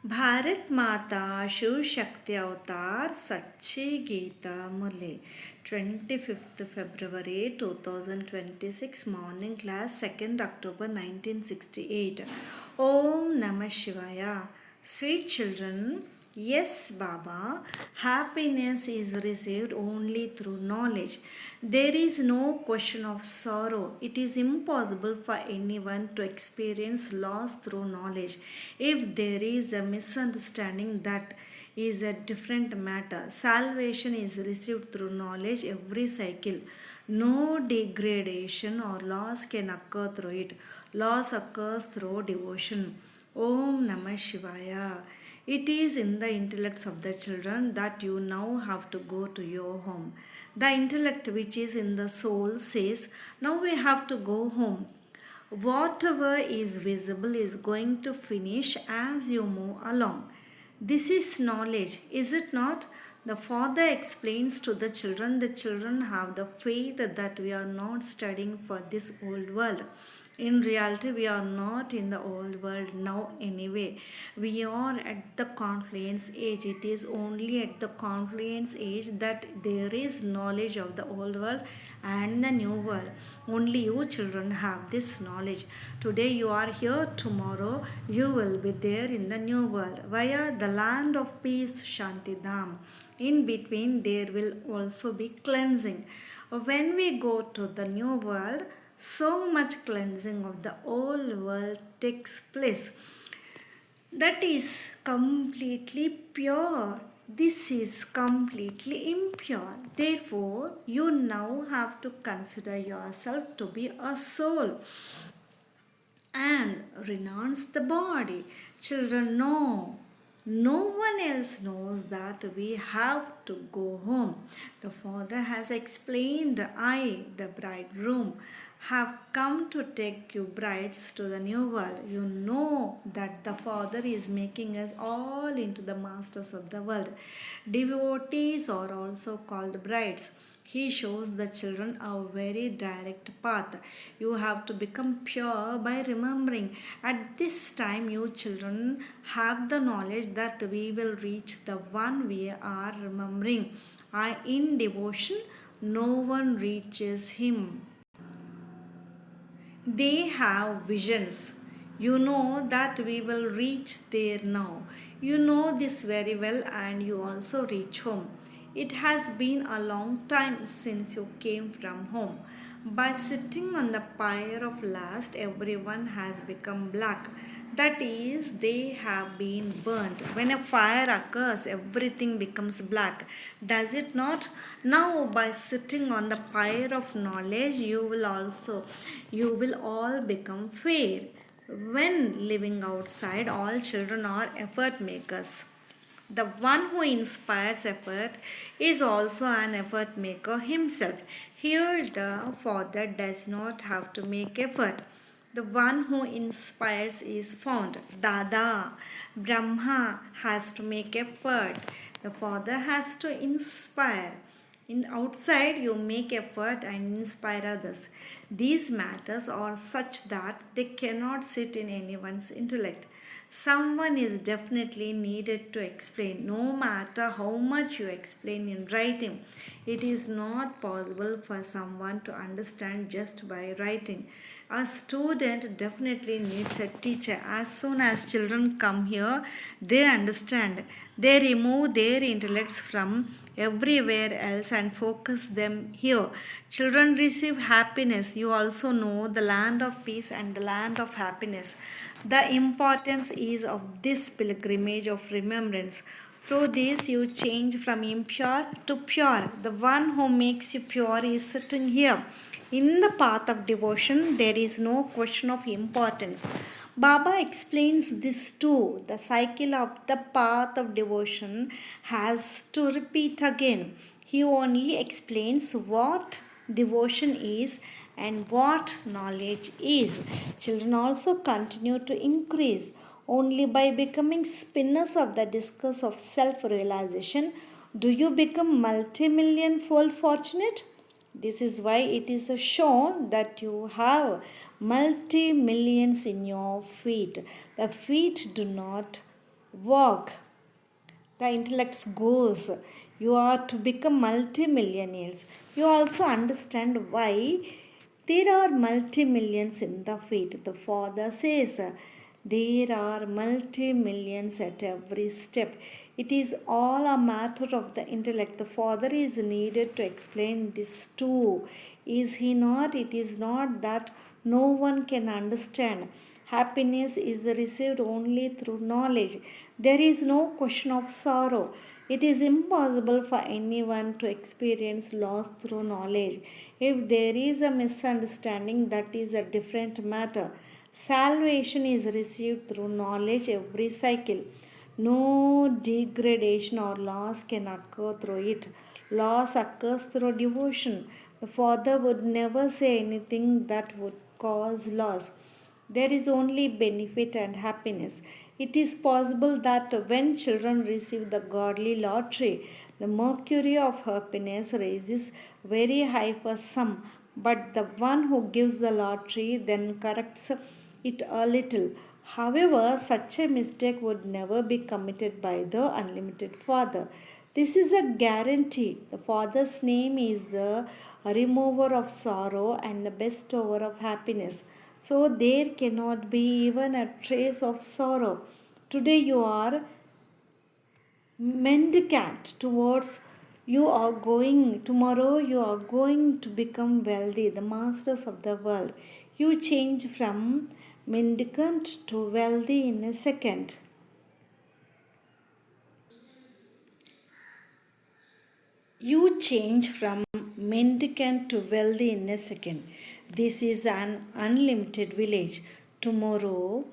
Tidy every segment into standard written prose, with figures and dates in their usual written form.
भारत माता शिव शक्ति अवतार सच्ची गीता मुरली 25th February 2026 morning class 2nd October 1968. Om Namah Shivaya. Sweet children, yes, Baba, happiness is received only through knowledge. There is no question of sorrow. It is impossible for anyone to experience loss through knowledge. If there is a misunderstanding, that is a different matter. Salvation is received through knowledge every cycle. No degradation or loss can occur through it. Loss occurs through devotion. Om Namah Shivaya. It is in the intellects of the children that you now have to go to your home. The intellect which is in the soul says, now we have to go home. Whatever is visible is going to finish as you move along. This is knowledge, is it not? The father explains to the children have the faith that we are not studying for this old world. In reality, we are not in the old world now anyway. We are at the confluence age. It is only at the confluence age that there is knowledge of the old world and the new world. Only you children have this knowledge. Today you are here, tomorrow you will be there in the new world via the land of peace, Shantidham. In between, there will also be cleansing. When we go to the new world, so much cleansing of the old world takes place. That is completely pure. This is completely impure. Therefore, you now have to consider yourself to be a soul and renounce the body. Children know. No one else knows that we have to go home. The Father has explained, I, the bridegroom, have come to take you brides to the new world. You know that the Father is making us all into the masters of the world. Devotees are also called brides. He shows the children a very direct path. You have to become pure by remembering. At this time, you children have the knowledge that we will reach the one we are remembering. In devotion, no one reaches him. They have visions. You know that we will reach there now. You know this very well, and you also reach home. It has been a long time since you came from home. By sitting on the pyre of last, everyone has become black. That is, they have been burnt. When a fire occurs, everything becomes black. Does it not? Now, by sitting on the pyre of knowledge, you will all become fair. When living outside, all children are effort makers. The one who inspires effort is also an effort maker himself. Here, the father does not have to make effort. The one who inspires is found. Dada, Brahma has to make effort. The father has to inspire. In outside, you make effort and inspire others. These matters are such that they cannot sit in anyone's intellect. Someone is definitely needed to explain. No matter how much you explain in writing, it is not possible for someone to understand just by writing. A student definitely needs a teacher. As soon as children come here, they understand. They remove their intellects from everywhere else and focus them here. Children receive happiness. You also know the land of peace and the land of happiness. The importance is of this pilgrimage of remembrance. Through this, you change from impure to pure. The one who makes you pure is sitting here. In the path of devotion, there is no question of importance. Baba explains this too. The cycle of the path of devotion has to repeat again. He only explains what devotion is and what knowledge is. Children also continue to increase. Only by becoming spinners of the discourse of self realization do you become multi-million fold fortunate. This is why it is shown that you have multi millions in your feet. The feet do not walk, the intellect goes. You are to become multimillionaires. You also understand why there are multi-millions in the fate. The father says there are multi-millions at every step. It is all a matter of the intellect. The father is needed to explain this too. Is he not? It is not that no one can understand. Happiness is received only through knowledge. There is no question of sorrow. It is impossible for anyone to experience loss through knowledge. If there is a misunderstanding, that is a different matter. Salvation is received through knowledge every cycle. No degradation or loss can occur through it. Loss occurs through devotion. The Father would never say anything that would cause loss. There is only benefit and happiness. It is possible that when children receive the godly lottery, the mercury of happiness rises very high for some, but the one who gives the lottery then corrects it a little. However, such a mistake would never be committed by the unlimited Father. This is a guarantee. The Father's name is the remover of sorrow and the bestower of happiness. So there cannot be even a trace of sorrow. Today you are mendicant towards you are going tomorrow you are going to become wealthy, the masters of the world. You change from mendicant to wealthy in a second. You change from mendicant to wealthy in a second. This is an unlimited village. Tomorrow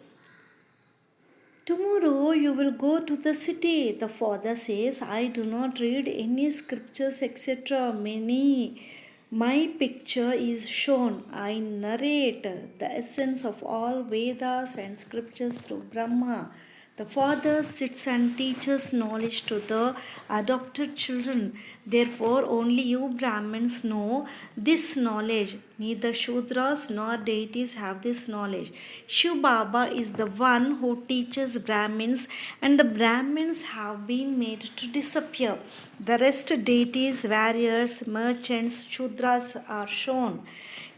Tomorrow you will go to the city. The father says, I do not read any scriptures, etc. Many. My picture is shown. I narrate the essence of all Vedas and scriptures through Brahma. The father sits and teaches knowledge to the adopted children. Therefore, only you Brahmins know this knowledge. Neither Shudras nor deities have this knowledge. Shiv Baba is the one who teaches Brahmins, and the Brahmins have been made to disappear. The rest deities, warriors, merchants, Shudras are shown.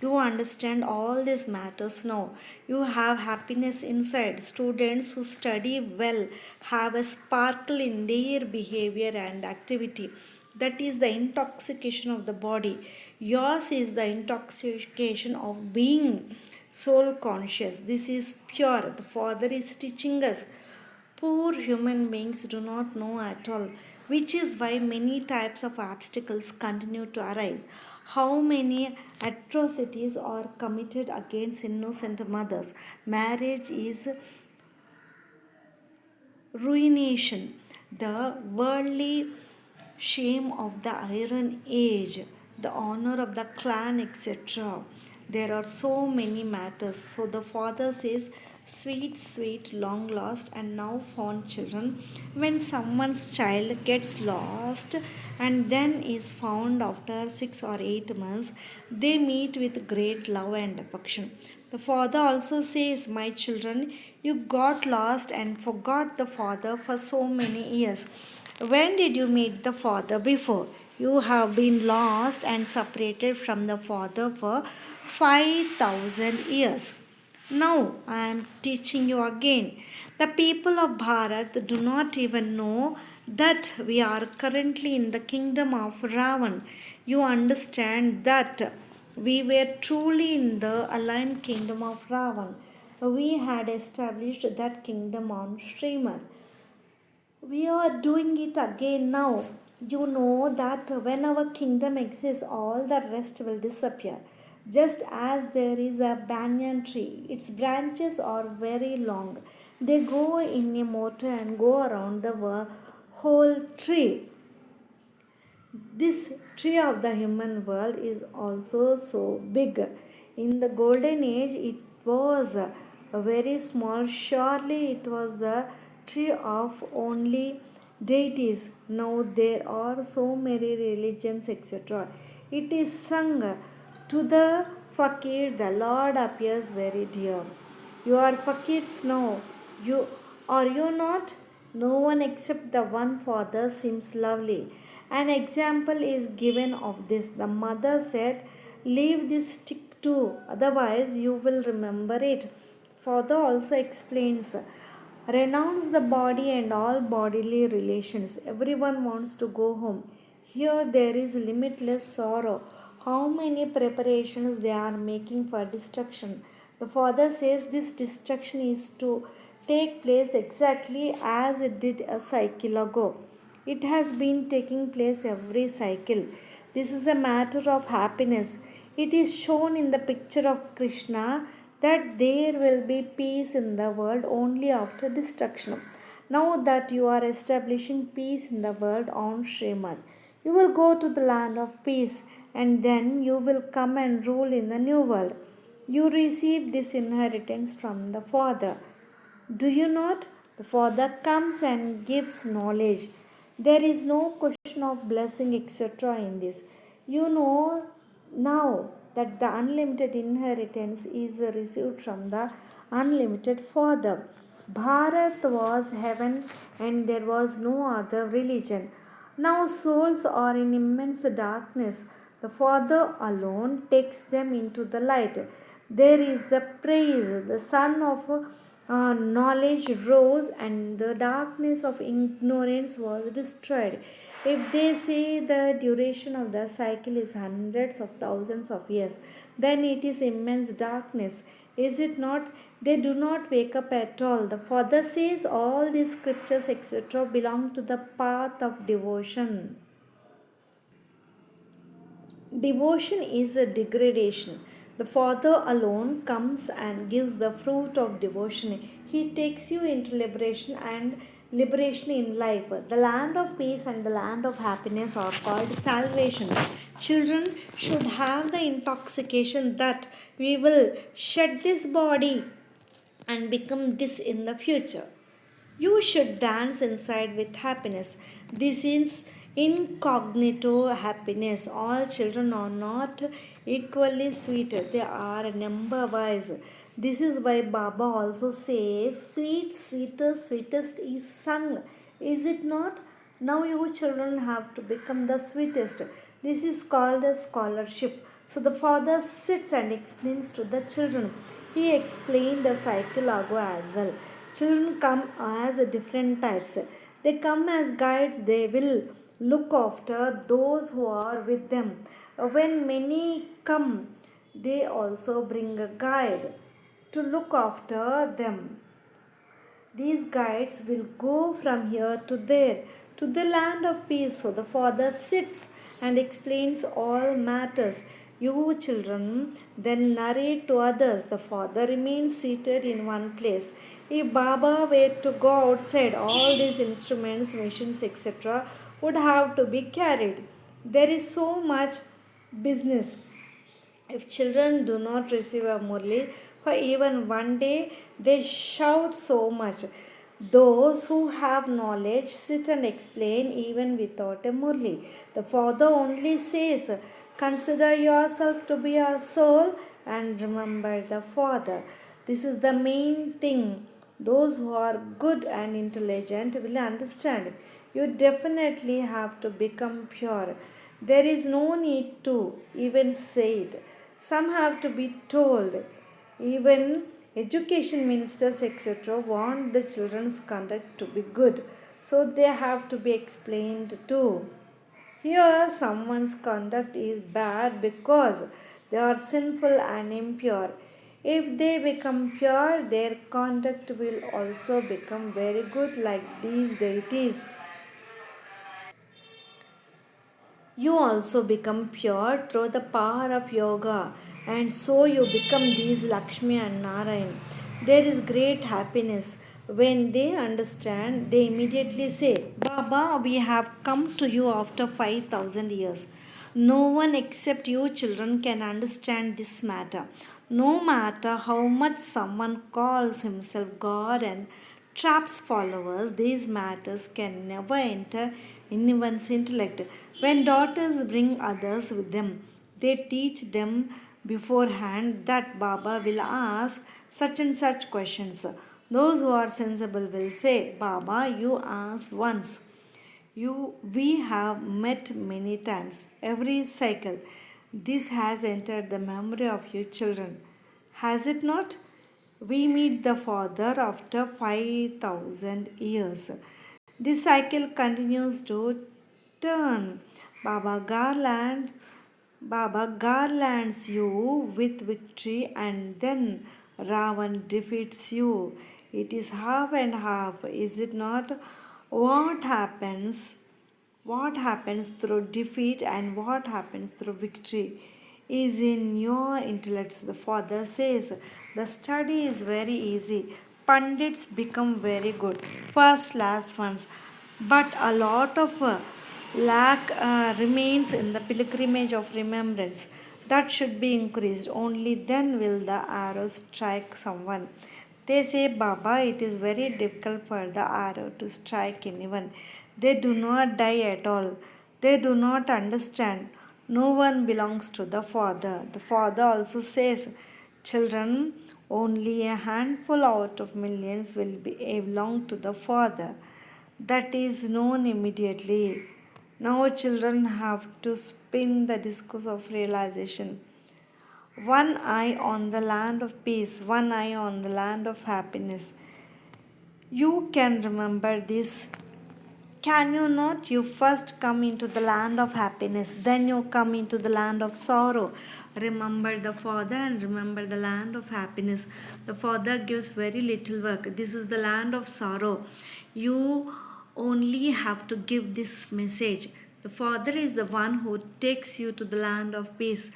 You understand all these matters now. You have happiness inside. Students who study well have a sparkle in their behavior and activity. That is the intoxication of the body. Yours is the intoxication of being soul conscious. This is pure. The Father is teaching us. Poor human beings do not know at all, which is why many types of obstacles continue to arise. How many atrocities are committed against innocent mothers? Marriage is ruination, the worldly shame of the Iron Age, the honor of the clan, etc. There are so many matters. So the father says, sweet, sweet, long lost and now found children. When someone's child gets lost and then is found after 6 or 8 months, they meet with great love and affection. The father also says, my children, you got lost and forgot the father for so many years. When did you meet the father before? You have been lost and separated from the father for 5,000 years. Now I am teaching you again. The people of Bharat do not even know that we are currently in the kingdom of Ravan. You understand that we were truly in the aligned kingdom of Ravan. We had established that kingdom on Srimad. We are doing it again now. You know that when our kingdom exists, all the rest will disappear. Just as there is a banyan tree, its branches are very long. They go in a motor and go around the whole tree. This tree of the human world is also so big. In the golden age, it was a very small. Surely it was the tree of only deities. Now there are so many religions, etc. It is sung to the fakir, the Lord appears very dear. You are fakirs now. You are you not? No one except the one father seems lovely. An example is given of this. The mother said, "Leave this stick too, otherwise you will remember it." Father also explains, "Renounce the body and all bodily relations." Everyone wants to go home. Here there is limitless sorrow. How many preparations they are making for destruction. The father says this destruction is to take place exactly as it did a cycle ago. It has been taking place every cycle. This is a matter of happiness. It is shown in the picture of Krishna that there will be peace in the world only after destruction. Now that you are establishing peace in the world on Srimad, you will go to the land of peace and then you will come and rule in the new world. You receive this inheritance from the Father. Do you not? The Father comes and gives knowledge. There is no question of blessing, etc. in this. You know now that the unlimited inheritance is received from the unlimited Father. Bharat was heaven and there was no other religion. Now souls are in immense darkness. The Father alone takes them into the light. There is the praise. The sun of knowledge rose and the darkness of ignorance was destroyed. If they say the duration of the cycle is hundreds of thousands of years, then it is immense darkness. Is it not? They do not wake up at all. The Father says all these scriptures, etc., belong to the path of devotion. Devotion is a degradation. The Father alone comes and gives the fruit of devotion. He takes you into liberation and liberation in life. The land of peace and the land of happiness are called salvation. Children should have the intoxication that we will shed this body and become this in the future. You should dance inside with happiness. This is incognito happiness. All children are not equally sweet, they are number wise. This is why Baba also says, "Sweet, sweeter, sweetest is sung." Is it not? Now you children have to become the sweetest. This is called a scholarship. So the father sits and explains to the children. He explained the cycle ago as well. Children come as different types. They come as guides. They will look after those who are with them. When many come, they also bring a guide to look after them. These guides will go from here to there, to the land of peace. So the Father sits and explains all matters. You children then narrate to others. The Father remains seated in one place. If Baba were to go outside, all these instruments, machines, etc., would have to be carried. There is so much business. If children do not receive a Murli for even one day, they shout so much. Those who have knowledge sit and explain even without a Murli. The Father only says, "Consider yourself to be a soul and remember the Father." This is the main thing. Those who are good and intelligent will understand. You definitely have to become pure. There is no need to even say it. Some have to be told. Even education ministers, etc., want the children's conduct to be good. So they have to be explained too. Here, someone's conduct is bad because they are sinful and impure. If they become pure, their conduct will also become very good, like these deities. You also become pure through the power of yoga, and so you become these Lakshmi and Narayan. There is great happiness. When they understand, they immediately say, "Baba, we have come to you after 5,000 years." No one except you children can understand this matter. No matter how much someone calls himself God and traps followers, these matters can never enter anyone's intellect. When daughters bring others with them, they teach them beforehand that Baba will ask such and such questions. Those who are sensible will say, Baba, you asked once. We have met many times. Every cycle. This has entered the memory of you children. Has it not? We meet the Father after 5,000 years. This cycle continues to turn. Baba Garland Baba garlands you with victory and then Ravan defeats you. It is half and half, is it not? What happens? What happens through defeat and what happens through victory is in your intellect. The father says the study is very easy. Pundits become very good. First class ones. But a lot of lack remains in the pilgrimage of remembrance. That should be increased. Only then will the arrow strike someone. They say, Baba, it is very difficult for the arrow to strike anyone. They do not die at all. They do not understand. No one belongs to the Father. The Father also says, children, only a handful out of millions will belong to the Father. That is known immediately. Now children have to spin the discourse of realization. One eye on the land of peace, one eye on the land of happiness. You can remember this. Can you not? You first come into the land of happiness, then you come into the land of sorrow. Remember the Father and remember the land of happiness. The Father gives very little work. This is the land of sorrow. You only have to give this message. The Father is the one who takes you to the land of peace.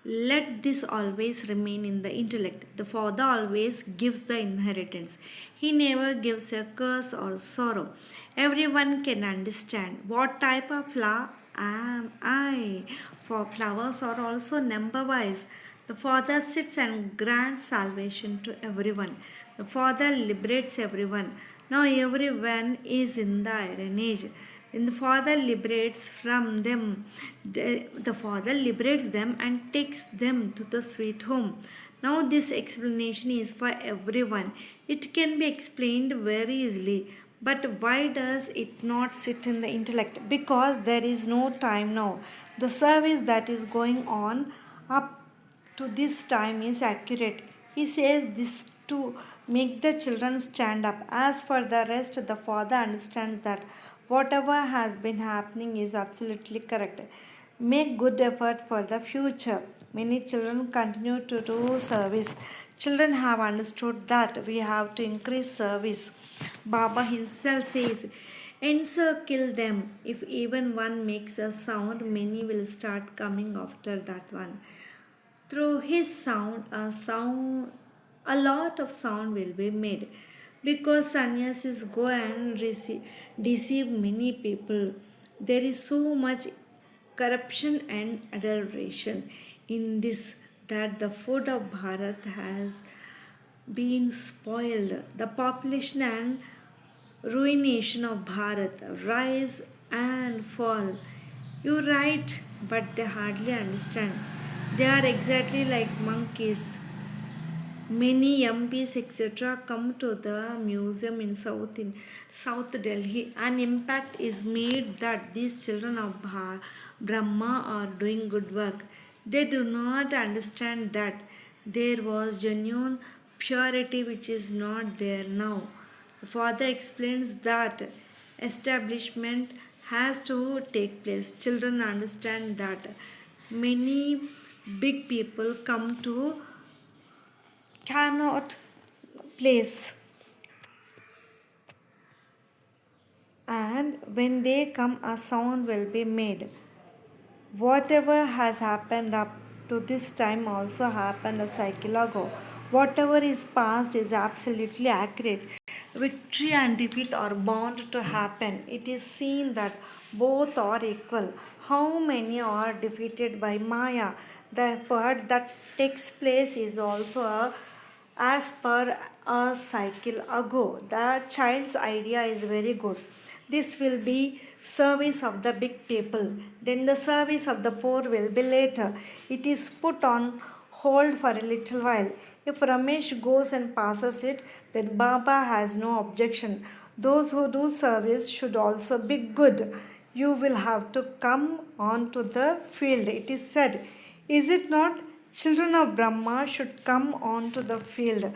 Let this always remain in the intellect. The Father always gives the inheritance. He never gives a curse or sorrow. Everyone can understand what type of flower am I. For flowers are also number wise. The Father sits and grants salvation to everyone. The Father liberates everyone. Now everyone is in the iron age. Then the Father liberates from them. The Father liberates them and takes them to the sweet home. Now this explanation is for everyone. It can be explained very easily. But why does it not sit in the intellect? Because there is no time now. The service that is going on up to this time is accurate. He says this to make the children stand up. As for the rest, the father understands that whatever has been happening is absolutely correct. Make good effort for the future. Many children continue to do service. Children have understood that we have to increase service. Baba himself says, encircle them. If even one makes a sound, many will start coming after that one. Through his sound, a lot of sound will be made because sannyasis go and deceive many people. There is so much corruption and adulteration in this that the food of Bharat has been spoiled. The population and ruination of Bharat rise and fall. You write, but they hardly understand. They are exactly like monkeys. Many MPs etc. come to the museum in South Delhi. An impact is made that these children of Brahma are doing good work. They do not understand that there was genuine purity which is not there now. The father explains that establishment has to take place. Children understand that many big people come to cannot place, and when they come a sound will be made. Whatever has happened up to this time also happened a cycle ago. Whatever is past is absolutely accurate. Victory and defeat are bound to happen. It is seen that both are equal. How many are defeated by Maya? The effort that takes place is also as per a cycle ago. The child's idea is very good. This will be service of the big people. Then the service of the poor will be later. It is put on hold for a little while. If Ramesh goes and passes it, then Baba has no objection. Those who do service should also be good. You will have to come on to the field, it is said. Is it not? Children of Brahma should come on to the field.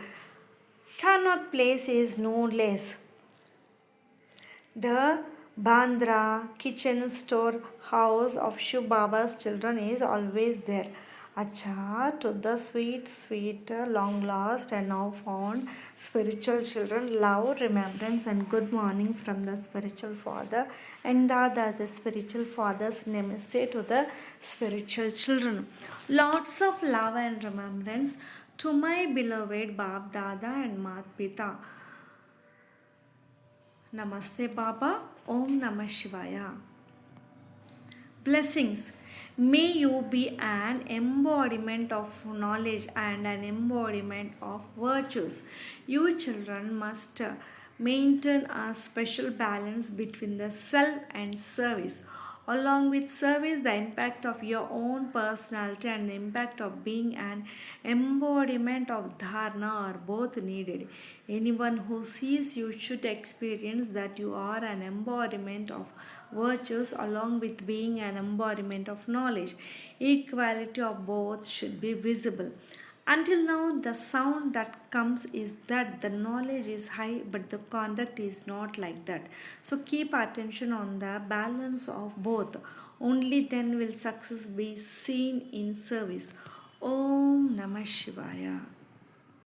Cannot place is no less. The Bandra kitchen store house of Shiv Baba's children is always there. Acha, to the sweet, sweet, long lost and now found spiritual children, love, remembrance, and good morning from the spiritual father. And Dada, the spiritual father's namaste to the spiritual children. Lots of love and remembrance to my beloved Bab Dada and Mat Pita. Namaste Baba. Om Namah Shivaya. Blessings. May you be an embodiment of knowledge and an embodiment of virtues. You children must maintain a special balance between the self and service. Along with service, the impact of your own personality and the impact of being an embodiment of dharna are both needed. Anyone who sees you should experience that you are an embodiment of virtues along with being an embodiment of knowledge. Equality of both should be visible. Until now, the sound that comes is that the knowledge is high, but the conduct is not like that. So keep attention on the balance of both. Only then will success be seen in service. Om Namah Shivaya.